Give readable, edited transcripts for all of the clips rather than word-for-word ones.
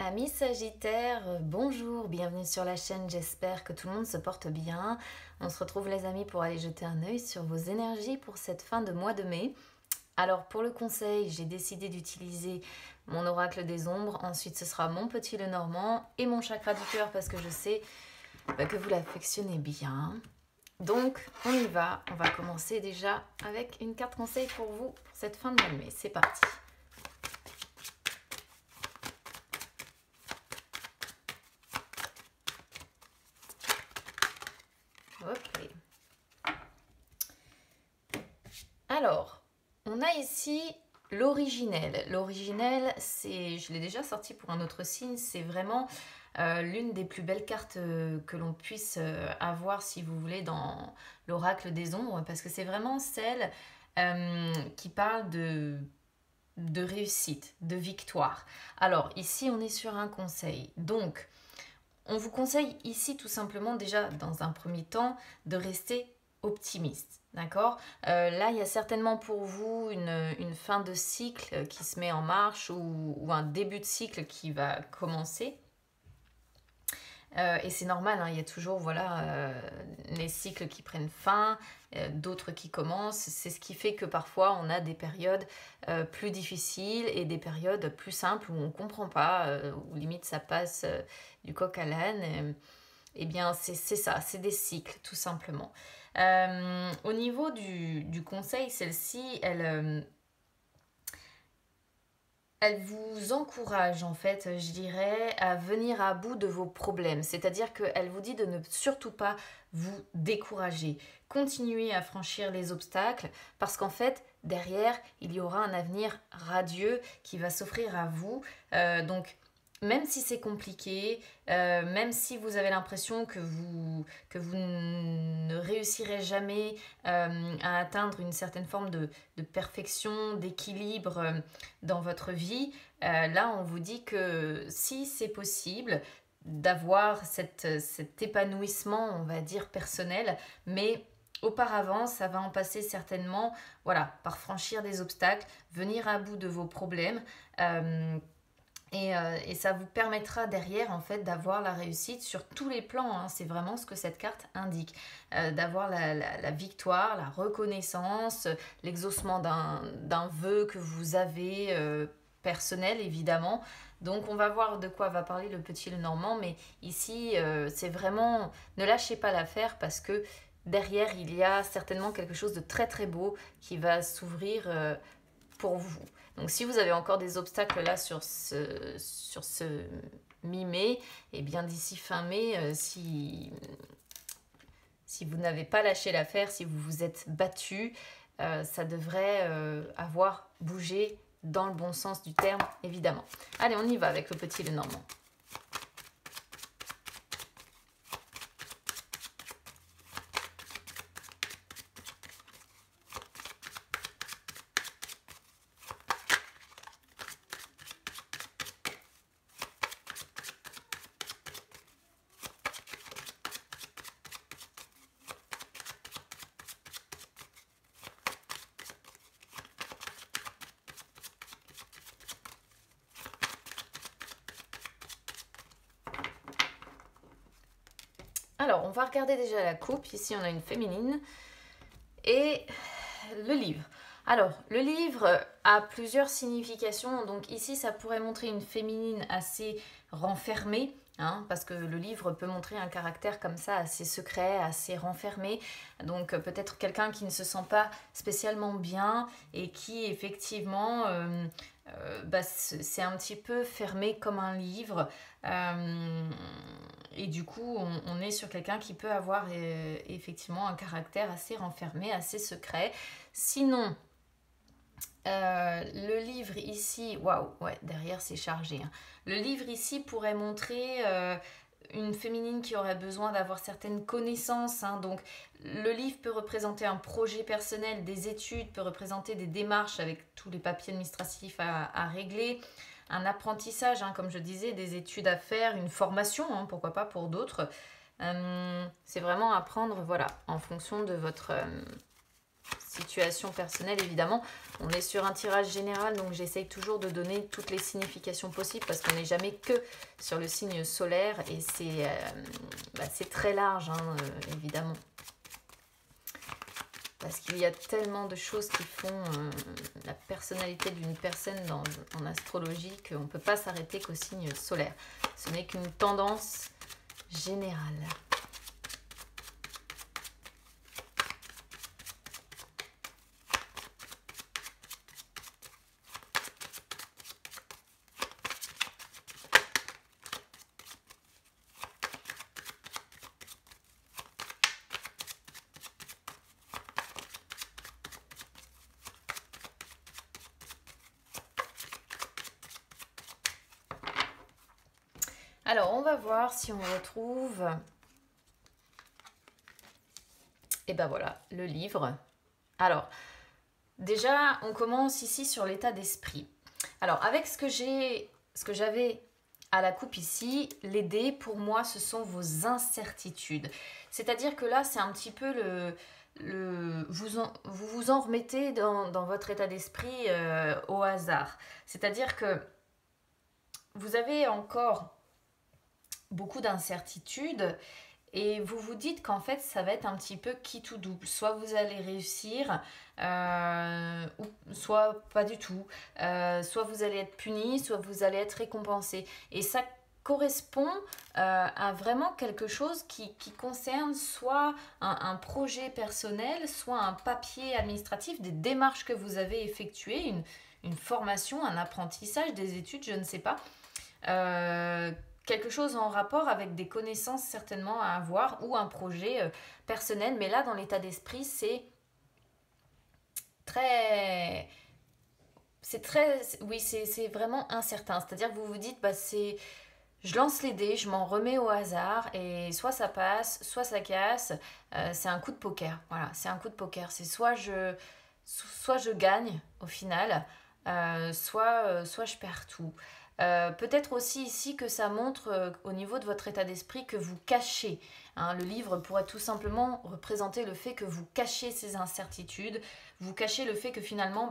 Amis Sagittaires, bonjour, bienvenue sur la chaîne, j'espère que tout le monde se porte bien. On se retrouve les amis pour aller jeter un œil sur vos énergies pour cette fin de mois de mai. Alors pour le conseil, j'ai décidé d'utiliser mon oracle des ombres, ensuite ce sera mon petit Lenormand et mon chakra du cœur parce que je sais que vous l'affectionnez bien. Donc on y va, on va commencer déjà avec une carte conseil pour vous pour cette fin de mois de mai, c'est parti. Ok. Alors, on a ici l'originel. L'originel, je l'ai déjà sorti pour un autre signe, c'est vraiment l'une des plus belles cartes que l'on puisse avoir, si vous voulez, dans l'oracle des ombres, parce que c'est vraiment celle qui parle de réussite, de victoire. Alors, ici, on est sur un conseil. Donc, on vous conseille ici tout simplement déjà dans un premier temps de rester optimiste, d'accord. Là, il y a certainement pour vous une fin de cycle qui se met en marche ou un début de cycle qui va commencer. Et c'est normal, hein, il y a toujours les cycles qui prennent fin, d'autres qui commencent. C'est ce qui fait que parfois on a des périodes plus difficiles et des périodes plus simples où on ne comprend pas, où limite ça passe du coq à l'âne. Eh bien c'est ça, c'est des cycles tout simplement. Au niveau du conseil, celle-ci, elle vous encourage en fait, je dirais, à venir à bout de vos problèmes. C'est-à-dire qu'elle vous dit de ne surtout pas vous décourager. Continuez à franchir les obstacles parce qu'en fait, derrière, il y aura un avenir radieux qui va s'offrir à vous. Donc, même si c'est compliqué, même si vous avez l'impression que vous ne réussirez jamais à atteindre une certaine forme de perfection, d'équilibre dans votre vie, là on vous dit que si c'est possible d'avoir cet épanouissement, on va dire, personnel, mais auparavant, ça va en passer certainement, voilà, par franchir des obstacles, venir à bout de vos problèmes. Et ça vous permettra derrière en fait d'avoir la réussite sur tous les plans, hein. C'est vraiment ce que cette carte indique, d'avoir la victoire, la reconnaissance, l'exaucement d'un vœu que vous avez personnel évidemment. Donc on va voir de quoi va parler le petit Lenormand, mais ici c'est vraiment ne lâchez pas l'affaire parce que derrière il y a certainement quelque chose de très très beau qui va s'ouvrir pour vous. Donc si vous avez encore des obstacles là sur ce mi-mai, et bien d'ici fin mai, si vous n'avez pas lâché l'affaire, si vous vous êtes battu, ça devrait avoir bougé dans le bon sens du terme, évidemment. Allez, on y va avec le petit Lenormand. Alors, on va regarder déjà la coupe. Ici, on a une féminine et le livre. Alors, le livre a plusieurs significations. Donc ici, ça pourrait montrer une féminine assez renfermée, hein, parce que le livre peut montrer un caractère comme ça, assez secret, assez renfermé. Donc peut-être quelqu'un qui ne se sent pas spécialement bien et qui effectivement c'est un petit peu fermé comme un livre. Et du coup, on est sur quelqu'un qui peut avoir effectivement un caractère assez renfermé, assez secret. Sinon, le livre ici, waouh, ouais, derrière c'est chargé, hein. Le livre ici pourrait montrer une féminine qui aurait besoin d'avoir certaines connaissances, hein. Donc le livre peut représenter un projet personnel, des études, peut représenter des démarches avec tous les papiers administratifs à régler, un apprentissage, hein, comme je disais, des études à faire, une formation, hein, pourquoi pas pour d'autres. C'est vraiment apprendre, voilà, en fonction de votre situation personnelle, évidemment. On est sur un tirage général, donc j'essaye toujours de donner toutes les significations possibles parce qu'on n'est jamais que sur le signe solaire et c'est très large, hein, évidemment. Parce qu'il y a tellement de choses qui font la personnalité d'une personne en astrologie qu'on ne peut pas s'arrêter qu'au signe solaire. Ce n'est qu'une tendance générale. Alors, on va voir si on retrouve... Et ben voilà, le livre. Alors, déjà, on commence ici sur l'état d'esprit. Alors, avec ce que j'avais à la coupe ici, les dés, pour moi, ce sont vos incertitudes. C'est-à-dire que là, c'est un petit peu vous vous en remettez dans votre état d'esprit au hasard. C'est-à-dire que vous avez encore beaucoup d'incertitudes et vous vous dites qu'en fait ça va être un petit peu qui tout double, soit vous allez réussir ou soit pas du tout, soit vous allez être puni, soit vous allez être récompensé, et ça correspond à vraiment quelque chose qui concerne soit un projet personnel, soit un papier administratif, des démarches que vous avez effectuées, une formation, un apprentissage, des études, je ne sais pas, quelque chose en rapport avec des connaissances certainement à avoir ou un projet personnel. Mais là, dans l'état d'esprit, c'est vraiment incertain. C'est-à-dire que vous vous dites, je lance les dés, je m'en remets au hasard et soit ça passe, soit ça casse. C'est un coup de poker. Voilà, c'est un coup de poker. C'est soit je gagne au final, soit je perds tout. Peut-être aussi ici que ça montre au niveau de votre état d'esprit que vous cachez. Hein, le livre pourrait tout simplement représenter le fait que vous cachez ces incertitudes, vous cachez le fait que finalement,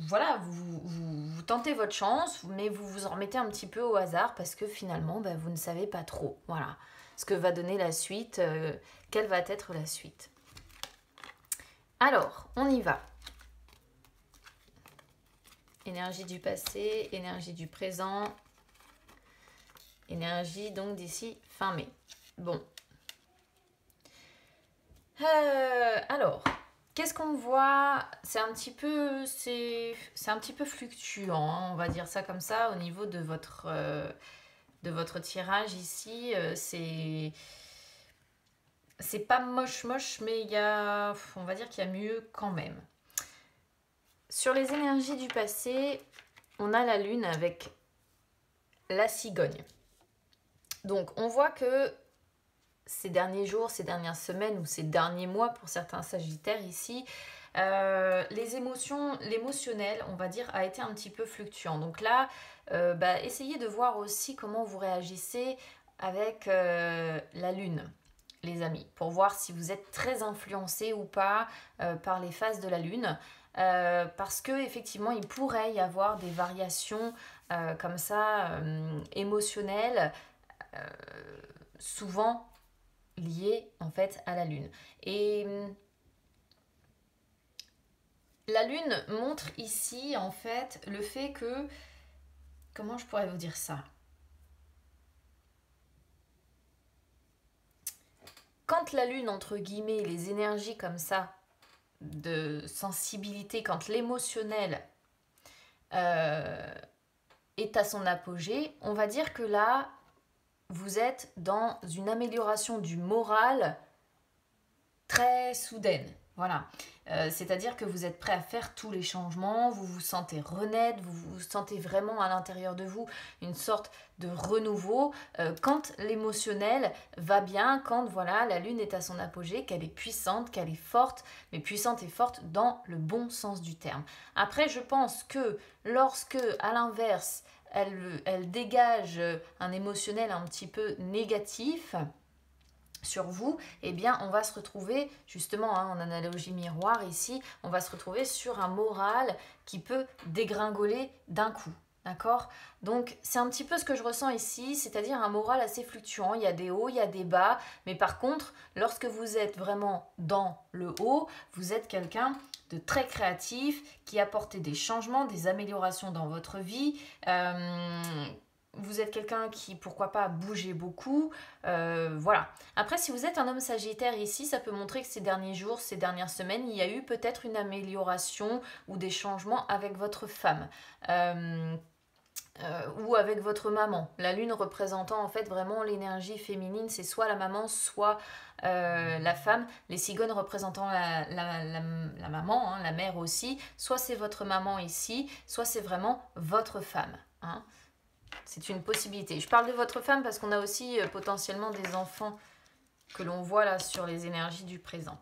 voilà, vous tentez votre chance, mais vous vous en remettez un petit peu au hasard parce que finalement, vous ne savez pas trop. Voilà, ce que va donner la suite, quelle va être la suite. Alors, on y va. Énergie du passé, énergie du présent, énergie donc d'ici fin mai. Bon. Alors, qu'est-ce qu'on voit? C'est un petit peu fluctuant, hein, on va dire ça comme ça, au niveau de votre tirage ici. C'est pas moche, mais on va dire qu'il y a mieux quand même. Sur les énergies du passé, on a la lune avec la cigogne. Donc, on voit que ces derniers jours, ces dernières semaines ou ces derniers mois pour certains sagittaires ici, l'émotionnel, on va dire, a été un petit peu fluctuant. Donc là, essayez de voir aussi comment vous réagissez avec la lune, les amis, pour voir si vous êtes très influencé ou pas par les phases de la lune. Parce que effectivement il pourrait y avoir des variations comme ça émotionnelles, souvent liées en fait à la lune. Et la lune montre ici en fait le fait que, comment je pourrais vous dire ça, quand la lune, entre guillemets, les énergies comme ça de sensibilité, quand l'émotionnel est à son apogée, on va dire que là, vous êtes dans une amélioration du moral très soudaine. Voilà. C'est-à-dire que vous êtes prêt à faire tous les changements, vous vous sentez renaître, vous vous sentez vraiment à l'intérieur de vous une sorte de renouveau quand l'émotionnel va bien, quand voilà, la lune est à son apogée, qu'elle est puissante, qu'elle est forte, mais puissante et forte dans le bon sens du terme. Après, je pense que lorsque, à l'inverse, elle dégage un émotionnel un petit peu négatif, sur vous, eh bien on va se retrouver justement en analogie miroir ici, on va se retrouver sur un moral qui peut dégringoler d'un coup. D'accord? Donc c'est un petit peu ce que je ressens ici, c'est-à-dire un moral assez fluctuant, il y a des hauts, il y a des bas, mais par contre, lorsque vous êtes vraiment dans le haut, vous êtes quelqu'un de très créatif, qui apporte des changements, des améliorations dans votre vie. Vous êtes quelqu'un qui, pourquoi pas, bougeait beaucoup. Voilà. Après, si vous êtes un homme sagittaire ici, ça peut montrer que ces derniers jours, ces dernières semaines, il y a eu peut-être une amélioration ou des changements avec votre femme. Ou avec votre maman. La lune représentant en fait vraiment l'énergie féminine, c'est soit la maman, soit la femme. Les cigognes représentant la maman, la mère aussi. Soit c'est votre maman ici, soit c'est vraiment votre femme. C'est une possibilité. Je parle de votre femme parce qu'on a aussi potentiellement des enfants que l'on voit là sur les énergies du présent.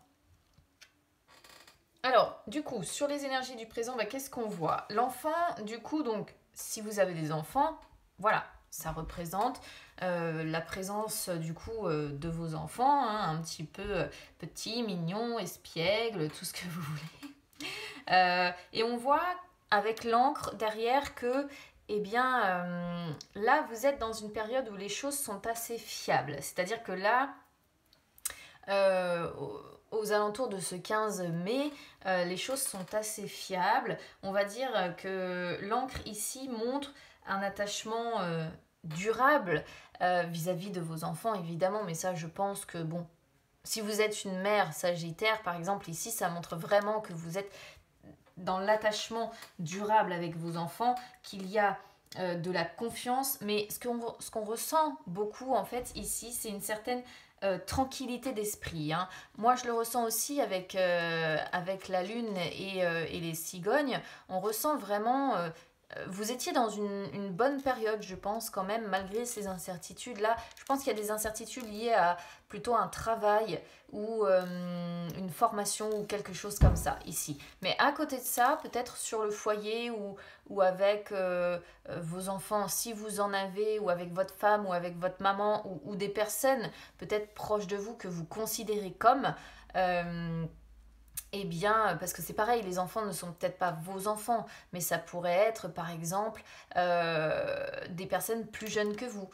Alors, du coup, sur les énergies du présent, qu'est-ce qu'on voit? L'enfant, du coup, donc, si vous avez des enfants, voilà, ça représente la présence, du coup, de vos enfants, un petit peu petits, mignons, espiègles, tout ce que vous voulez. Et on voit avec l'encre derrière que eh bien, là, vous êtes dans une période où les choses sont assez fiables. C'est-à-dire que là, aux alentours de ce 15 mai, les choses sont assez fiables. On va dire que l'encre ici montre un attachement durable vis-à-vis de vos enfants, évidemment. Mais ça, je pense que, bon, si vous êtes une mère sagittaire, par exemple, ici, ça montre vraiment que vous êtes dans l'attachement durable avec vos enfants, qu'il y a de la confiance, mais ce qu'on ressent beaucoup en fait ici, c'est une certaine tranquillité d'esprit. Moi, je le ressens aussi avec la lune et les cigognes. On ressent vraiment... vous étiez dans une bonne période, je pense, quand même, malgré ces incertitudes-là. Je pense qu'il y a des incertitudes liées à plutôt un travail ou une formation ou quelque chose comme ça, ici. Mais à côté de ça, peut-être sur le foyer ou avec vos enfants, si vous en avez, ou avec votre femme, ou avec votre maman, ou des personnes peut-être proches de vous que vous considérez comme... eh bien, parce que c'est pareil, les enfants ne sont peut-être pas vos enfants, mais ça pourrait être, par exemple, des personnes plus jeunes que vous,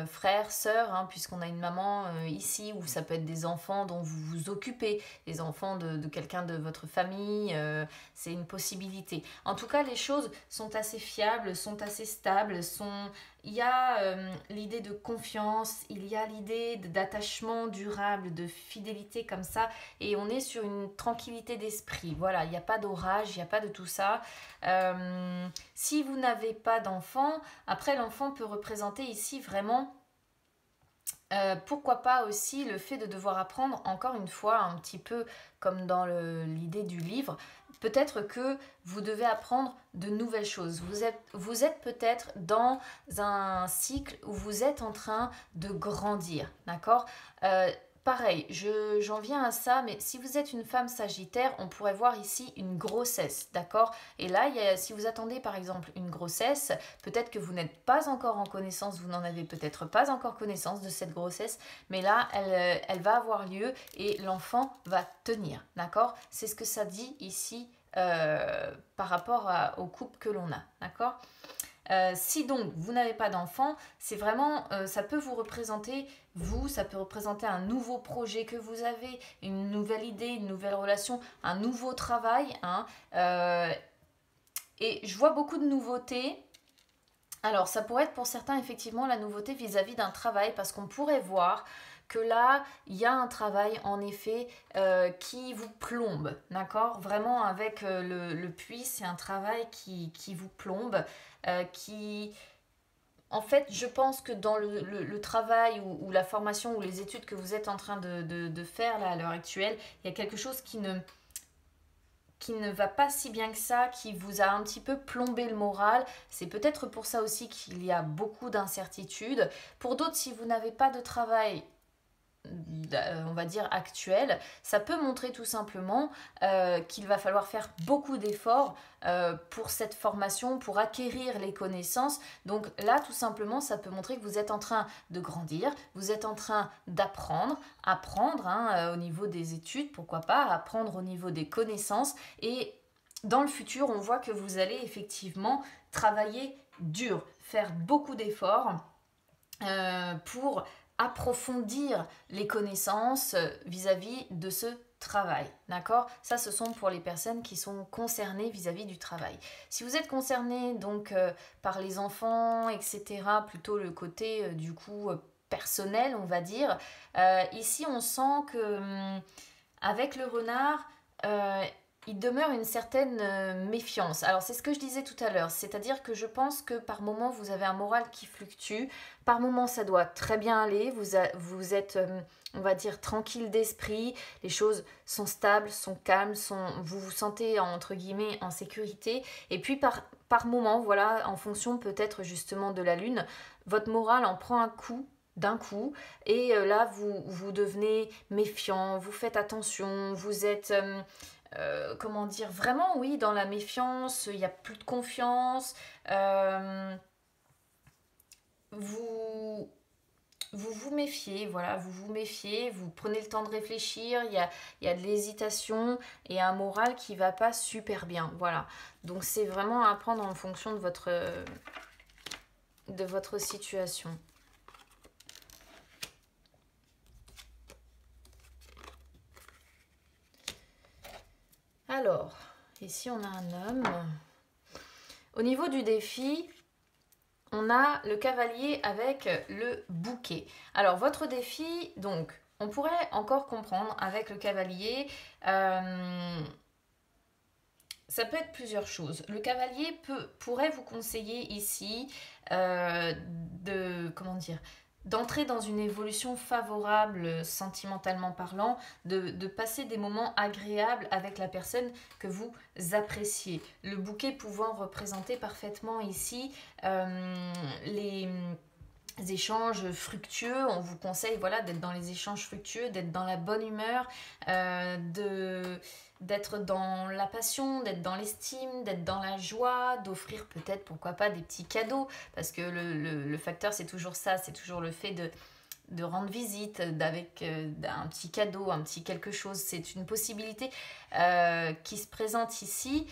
frères, sœurs, puisqu'on a une maman ici, ou ça peut être des enfants dont vous vous occupez, les enfants de quelqu'un de votre famille, c'est une possibilité. En tout cas, les choses sont assez fiables, sont assez stables, il y a l'idée de confiance, il y a l'idée d'attachement durable, de fidélité comme ça, et on est sur une tranquillité d'esprit. Voilà, il n'y a pas d'orage, il n'y a pas de tout ça. Si vous n'avez pas d'enfant, après l'enfant peut représenter ici vraiment, pourquoi pas aussi le fait de devoir apprendre, encore une fois, un petit peu comme dans l'idée du livre, peut-être que vous devez apprendre de nouvelles choses. Vous êtes peut-être dans un cycle où vous êtes en train de grandir, d'accord? Pareil, j'en viens à ça, mais si vous êtes une femme sagittaire, on pourrait voir ici une grossesse, d'accord? Et là, si vous attendez par exemple une grossesse, peut-être que vous n'êtes pas encore en connaissance, vous n'en avez peut-être pas encore connaissance de cette grossesse, mais là, elle va avoir lieu et l'enfant va tenir, d'accord? C'est ce que ça dit ici par rapport au couple que l'on a, d'accord? Si donc vous n'avez pas d'enfant, c'est vraiment, ça peut vous représenter, ça peut représenter un nouveau projet que vous avez, une nouvelle idée, une nouvelle relation, un nouveau travail. Et je vois beaucoup de nouveautés. Alors ça pourrait être pour certains effectivement la nouveauté vis-à-vis d'un travail, parce qu'on pourrait voir que là, il y a un travail en effet qui vous plombe, d'accord? Vraiment avec le puits, c'est un travail qui vous plombe, qui... En fait, je pense que dans le travail ou la formation ou les études que vous êtes en train de faire là, à l'heure actuelle, il y a quelque chose qui ne va pas si bien que ça, qui vous a un petit peu plombé le moral. C'est peut-être pour ça aussi qu'il y a beaucoup d'incertitudes. Pour d'autres, si vous n'avez pas de travail on va dire actuelle, ça peut montrer tout simplement qu'il va falloir faire beaucoup d'efforts pour cette formation, pour acquérir les connaissances. Donc là, tout simplement, ça peut montrer que vous êtes en train de grandir, vous êtes en train d'apprendre, apprendre au niveau des études, pourquoi pas, apprendre au niveau des connaissances. Et dans le futur, on voit que vous allez effectivement travailler dur, faire beaucoup d'efforts pour approfondir les connaissances vis-à-vis de ce travail, d'accord? Ça, ce sont pour les personnes qui sont concernées vis-à-vis du travail. Si vous êtes concerné donc par les enfants, etc., plutôt le côté du coup personnel, on va dire, ici on sent que avec le renard, il demeure une certaine méfiance. Alors c'est ce que je disais tout à l'heure, c'est-à-dire que je pense que par moment vous avez un moral qui fluctue, par moment ça doit très bien aller, vous êtes, on va dire, tranquille d'esprit, les choses sont stables, sont calmes, vous vous sentez entre guillemets en sécurité, et puis par moment, voilà, en fonction peut-être justement de la lune, votre moral en prend un coup d'un coup, et là vous devenez méfiant, vous faites attention, vous êtes... comment dire, vraiment oui, dans la méfiance, il n'y a plus de confiance, vous vous méfiez, voilà, vous vous méfiez, vous prenez le temps de réfléchir, il y a de l'hésitation et un moral qui va pas super bien, voilà. Donc c'est vraiment à prendre en fonction de votre situation. Alors, ici on a un homme. Au niveau du défi, on a le cavalier avec le bouquet. Alors, votre défi, donc, on pourrait encore comprendre avec le cavalier, ça peut être plusieurs choses. Le cavalier pourrait vous conseiller ici comment dire, d'entrer dans une évolution favorable sentimentalement parlant, de passer des moments agréables avec la personne que vous appréciez. Le bouquet pouvant représenter parfaitement ici les échanges fructueux. On vous conseille voilà, d'être dans les échanges fructueux, d'être dans la bonne humeur, d'être dans la passion, d'être dans l'estime, d'être dans la joie, d'offrir peut-être, pourquoi pas, des petits cadeaux, parce que le facteur, c'est toujours ça, c'est toujours le fait de rendre visite avec un petit cadeau, un petit quelque chose. C'est une possibilité qui se présente ici,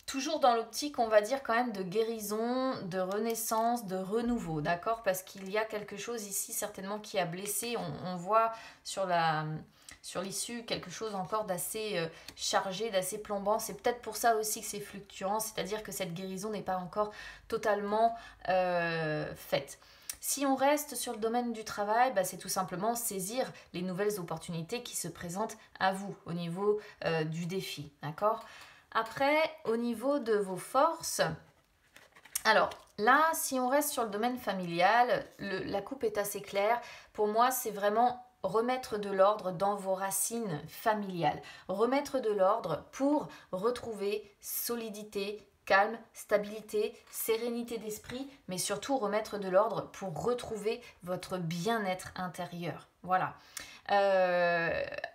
toujours dans l'optique, on va dire quand même, de guérison, de renaissance, de renouveau, d'accord? Parce qu'il y a quelque chose ici certainement qui a blessé. On voit sur l'issue quelque chose encore d'assez chargé, d'assez plombant. C'est peut-être pour ça aussi que c'est fluctuant, c'est-à-dire que cette guérison n'est pas encore totalement faite. Si on reste sur le domaine du travail, c'est tout simplement saisir les nouvelles opportunités qui se présentent à vous au niveau du défi, d'accord? Après, au niveau de vos forces, alors là, si on reste sur le domaine familial, la coupe est assez claire. Pour moi, c'est vraiment remettre de l'ordre dans vos racines familiales. Remettre de l'ordre pour retrouver solidité, calme, stabilité, sérénité d'esprit, mais surtout remettre de l'ordre pour retrouver votre bien-être intérieur. Voilà.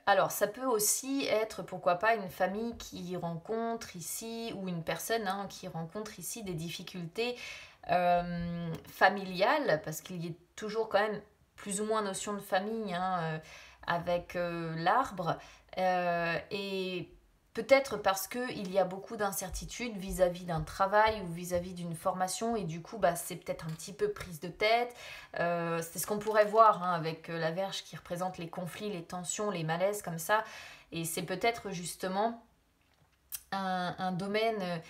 Alors ça peut aussi être pourquoi pas une famille qui rencontre ici ou une personne qui rencontre ici des difficultés familiales, parce qu'il y a toujours quand même plus ou moins notion de famille avec l'arbre, et peut-être parce qu'il y a beaucoup d'incertitudes vis-à-vis d'un travail ou vis-à-vis d'une formation, et du coup c'est peut-être un petit peu prise de tête. C'est ce qu'on pourrait voir avec la Vierge qui représente les conflits, les tensions, les malaises comme ça, et c'est peut-être justement un domaine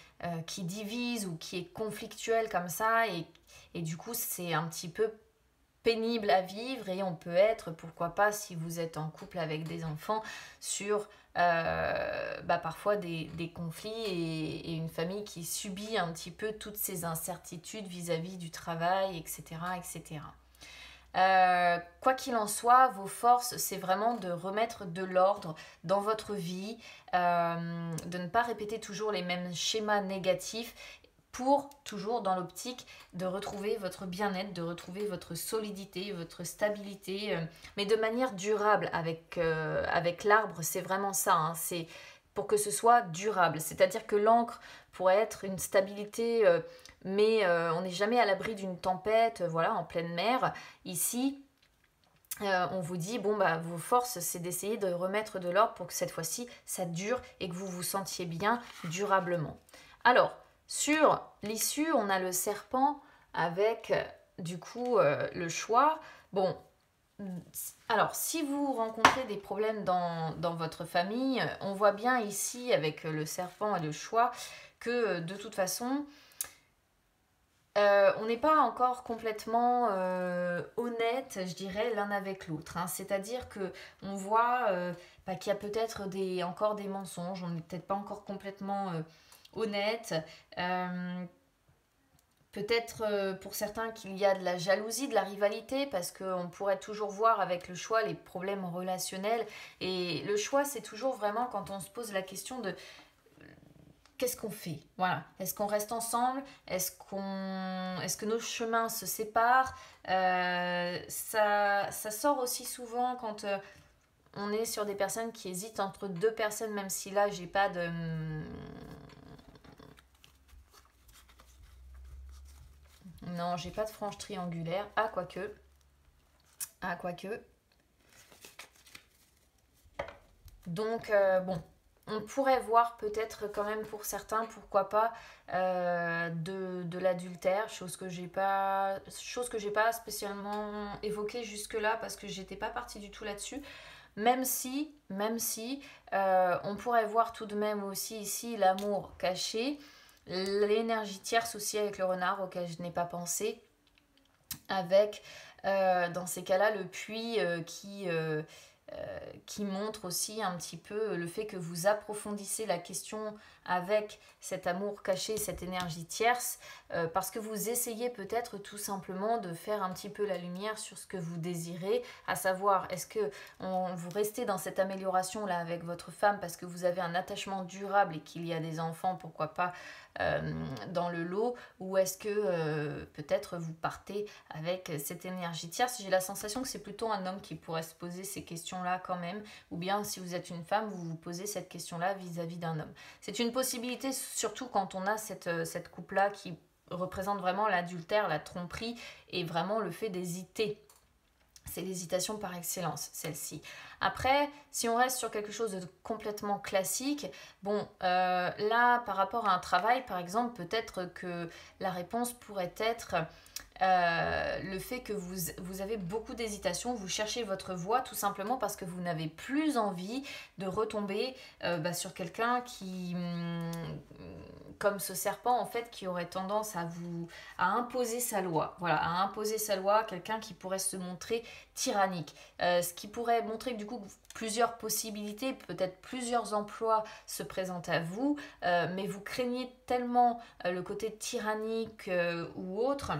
qui divise ou qui est conflictuel comme ça, et du coup c'est un petit peu pénible à vivre, et on peut être, pourquoi pas, si vous êtes en couple avec des enfants, sur parfois des conflits et une famille qui subit un petit peu toutes ces incertitudes vis-à-vis du travail, etc. etc. Quoi qu'il en soit, vos forces, c'est vraiment de remettre de l'ordre dans votre vie, de ne pas répéter toujours les mêmes schémas négatifs pour toujours dans l'optique de retrouver votre bien-être, de retrouver votre solidité, votre stabilité, mais de manière durable avec l'arbre, c'est vraiment ça, hein, c'est pour que ce soit durable. C'est-à-dire que l'encre pourrait être une stabilité, mais on n'est jamais à l'abri d'une tempête, voilà, en pleine mer. Ici, on vous dit, bon, bah, vos forces, c'est d'essayer de remettre de l'ordre pour que cette fois-ci, ça dure et que vous vous sentiez bien durablement. Alors, sur l'issue, on a le serpent avec, du coup, le choix. Bon, alors, si vous rencontrez des problèmes dans votre famille, on voit bien ici, avec le serpent et le choix, que de toute façon, on n'est pas encore complètement honnête, je dirais, l'un avec l'autre, hein. C'est-à-dire que on voit qu'il y a peut-être encore des mensonges, on n'est peut-être pas encore complètement honnête. Peut-être pour certains qu'il y a de la jalousie, de la rivalité, parce qu'on pourrait toujours voir avec le choix les problèmes relationnels. Et le choix, c'est toujours vraiment quand on se pose la question de qu'est-ce qu'on fait? Voilà. Est-ce qu'on reste ensemble? Est-ce que nos chemins se séparent? Ça sort aussi souvent quand on est sur des personnes qui hésitent entre deux personnes, même si là, j'ai pas de... Non, j'ai pas de frange triangulaire. Ah, quoique. Ah, quoique. Donc, bon, on pourrait voir peut-être quand même pour certains, pourquoi pas, de l'adultère, chose que j'ai pas spécialement évoquée jusque-là parce que j'étais pas partie du tout là-dessus. Même si, on pourrait voir tout de même aussi ici l'amour caché, l'énergie tierce aussi avec le renard auquel je n'ai pas pensé, avec dans ces cas-là le puits qui montre aussi un petit peu le fait que vous approfondissez la question avec cet amour caché, cette énergie tierce, parce que vous essayez peut-être tout simplement de faire un petit peu la lumière sur ce que vous désirez, à savoir est-ce que vous restez dans cette amélioration là avec votre femme parce que vous avez un attachement durable et qu'il y a des enfants, pourquoi pas, dans le lot, ou est-ce que peut-être vous partez avec cette énergie tierce. J'ai la sensation que c'est plutôt un homme qui pourrait se poser ces questions-là quand même, ou bien si vous êtes une femme, vous vous posez cette question-là vis-à-vis d'un homme. C'est une possibilité, surtout quand on a cette coupe-là qui représente vraiment l'adultère, la tromperie, et vraiment le fait d'hésiter. C'est l'hésitation par excellence, celle-ci. Après, si on reste sur quelque chose de complètement classique, bon, là, par rapport à un travail, par exemple, peut-être que la réponse pourrait être le fait que vous avez beaucoup d'hésitation, vous cherchez votre voie tout simplement parce que vous n'avez plus envie de retomber sur quelqu'un qui, comme ce serpent en fait, qui aurait tendance à imposer sa loi. Voilà, à imposer sa loi, quelqu'un qui pourrait se montrer tyrannique. Ce qui pourrait montrer que du coup plusieurs possibilités, peut-être plusieurs emplois se présentent à vous, mais vous craignez tellement le côté tyrannique ou autre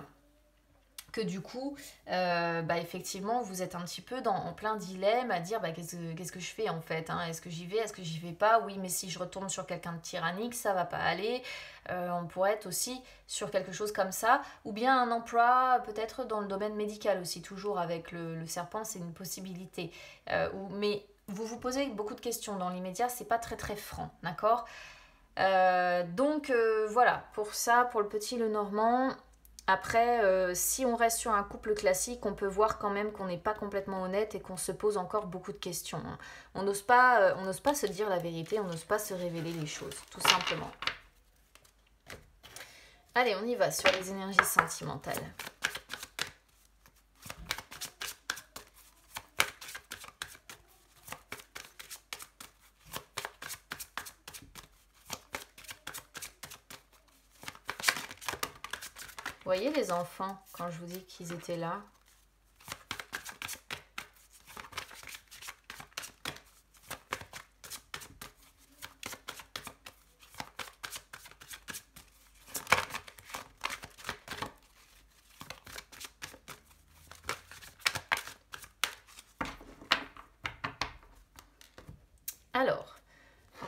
que du coup, effectivement, vous êtes un petit peu en plein dilemme à dire qu'est-ce que je fais en fait, hein? Est-ce que j'y vais, est-ce que j'y vais pas? Oui, mais si je retombe sur quelqu'un de tyrannique, ça va pas aller. On pourrait être aussi sur quelque chose comme ça, ou bien un emploi peut-être dans le domaine médical aussi, toujours avec le serpent, c'est une possibilité. Mais vous vous posez beaucoup de questions dans l'immédiat, c'est pas très très franc, d'accord? Donc voilà, pour ça, pour le petit Lenormand. Après, si on reste sur un couple classique, on peut voir quand même qu'on n'est pas complètement honnête et qu'on se pose encore beaucoup de questions, hein. On n'ose pas se dire la vérité, on n'ose pas se révéler les choses, tout simplement. Allez, on y va sur les énergies sentimentales. Vous voyez les enfants, quand je vous dis qu'ils étaient là? Alors,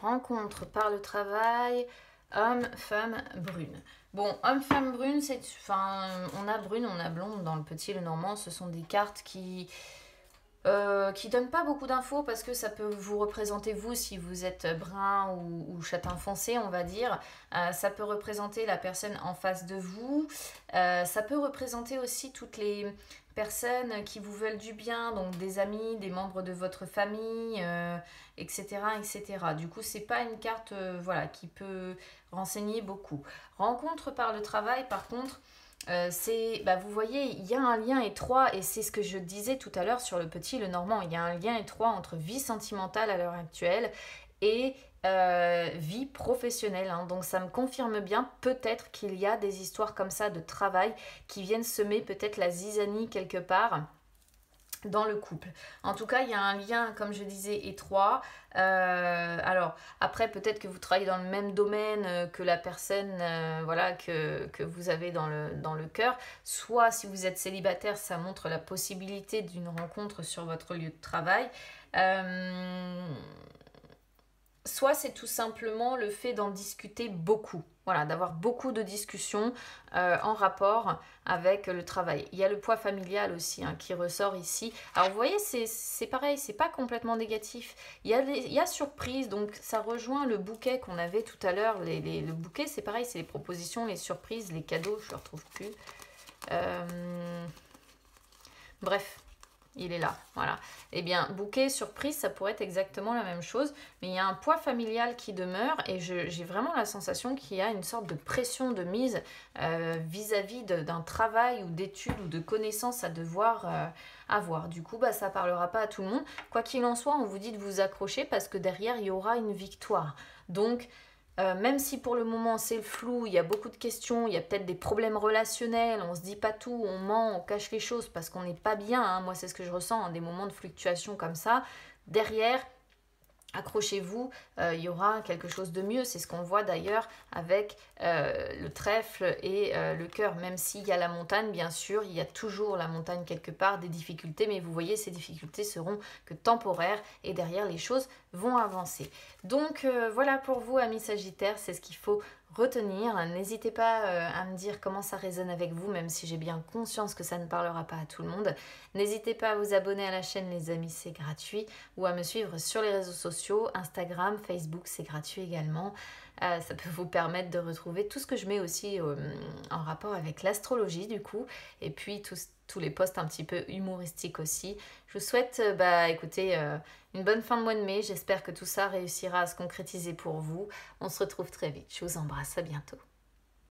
rencontre par le travail, homme, femme, brune. Bon, homme-femme brune, c'est... Enfin, on a brune, on a blonde dans le petit, le normand. Ce sont des cartes qui donnent pas beaucoup d'infos parce que ça peut vous représenter vous si vous êtes brun ou châtain foncé, on va dire. Ça peut représenter la personne en face de vous. Ça peut représenter aussi toutes les personnes qui vous veulent du bien, donc des amis, des membres de votre famille, etc., etc. Du coup, c'est pas une carte voilà, qui peut renseigner beaucoup. Rencontre par le travail, par contre, vous voyez, il y a un lien étroit, et c'est ce que je disais tout à l'heure sur le petit, le normand, il y a un lien étroit entre vie sentimentale à l'heure actuelle et vie professionnelle, hein. Donc ça me confirme bien peut-être qu'il y a des histoires comme ça de travail qui viennent semer peut-être la zizanie quelque part dans le couple. En tout cas, il y a un lien, comme je disais, étroit. Alors, après, peut-être que vous travaillez dans le même domaine que la personne voilà, que vous avez dans le cœur. Soit, si vous êtes célibataire, ça montre la possibilité d'une rencontre sur votre lieu de travail. Euh, Soit c'est tout simplement le fait d'en discuter beaucoup. Voilà, d'avoir beaucoup de discussions en rapport avec le travail. Il y a le poids familial aussi hein, qui ressort ici. Alors vous voyez, c'est pareil, c'est pas complètement négatif. Il y a surprise, donc ça rejoint le bouquet qu'on avait tout à l'heure. Le bouquet, c'est pareil, c'est les propositions, les surprises, les cadeaux, je ne le retrouve plus. Bref, il est là, voilà. Eh bien, bouquet, surprise, ça pourrait être exactement la même chose, mais il y a un poids familial qui demeure et j'ai vraiment la sensation qu'il y a une sorte de pression de mise vis-à-vis d'un travail ou d'études ou de connaissances à devoir avoir. Du coup, ça parlera pas à tout le monde. Quoi qu'il en soit, on vous dit de vous accrocher parce que derrière, il y aura une victoire. Donc, même si pour le moment c'est le flou, il y a beaucoup de questions, il y a peut-être des problèmes relationnels, on se dit pas tout, on ment, on cache les choses parce qu'on n'est pas bien, hein. Moi c'est ce que je ressens, hein, des moments de fluctuation comme ça. Derrière, accrochez-vous, il y aura quelque chose de mieux. C'est ce qu'on voit d'ailleurs avec le trèfle et le cœur. Même s'il y a la montagne, bien sûr, il y a toujours la montagne quelque part, des difficultés, mais vous voyez, ces difficultés seront que temporaires et derrière, les choses vont avancer. Donc voilà pour vous, amis Sagittaires, c'est ce qu'il faut retenir. N'hésitez pas à me dire comment ça résonne avec vous, même si j'ai bien conscience que ça ne parlera pas à tout le monde. N'hésitez pas à vous abonner à la chaîne, les amis, c'est gratuit, ou à me suivre sur les réseaux sociaux, Instagram, Facebook, c'est gratuit également. Ça peut vous permettre de retrouver tout ce que je mets aussi en rapport avec l'astrologie du coup, et puis tous les posts un petit peu humoristiques aussi. Je vous souhaite, écoutez, une bonne fin de mois de mai. J'espère que tout ça réussira à se concrétiser pour vous. On se retrouve très vite. Je vous embrasse, à bientôt.